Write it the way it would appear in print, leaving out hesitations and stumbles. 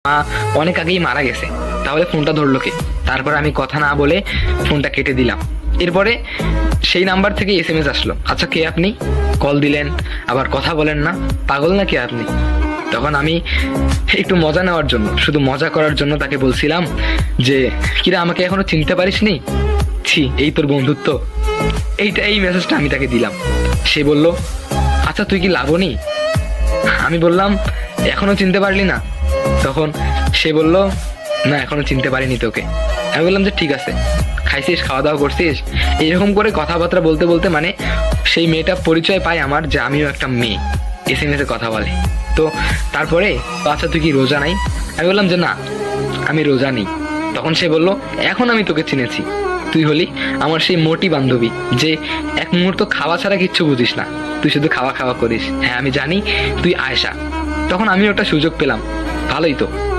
মা অনেক আগেই মারা গেছে, তাহলে ফোনটা ধরলো কে? তারপর আমি কথা না বলে ফোনটা কেটে দিলাম। এরপরে সেই নাম্বার থেকে SMS আসলো, আচ্ছা কে আপনি, কল দিলেন আবার কথা বলেন না, পাগল নাকি আপনি? তখন আমি একটু মজা নেওয়ার জন্য, শুধু মজা করার জন্য তাকে বলছিলাম যে কিরা আমাকে এখনো চিনতে পারিসনি, ছি এই তোর বন্ধুত্ব। এই মেসেজটা আমি তাকে দিলাম। সে বলল, আচ্ছা তুই কি লাবণী? আমি বললাম, এখনো চিনতে পারলি না? তখন সে বলল, না এখনো চিনতে পারিনি তোকে। আমি বললাম যে ঠিক আছে, খাইছিস, খাওয়া দাওয়া করছিস? এইরকম করে কথাবার্তা বলতে বলতে মানে সেই মেয়েটা পরিচয় পায় আমার যে আমিও একটা মেয়ে, SMS এ কথা বলে। তো তারপরে, আচ্ছা তুই কি রোজা নাই? আমি বললাম যে না আমি রোজা নেই। তখন সে বলল, এখন আমি তোকে চিনেছি, তুই হলি আমার সেই মোটি বান্ধবী যে এক মুহূর্ত খাওয়া ছাড়া কিচ্ছু বুঝিস না, তুই শুধু খাওয়া খাওয়া করিস। হ্যাঁ আমি জানি তুই আয়েশা। তখন আমি ওটা সুযোগ পেলাম, ভালোই তো।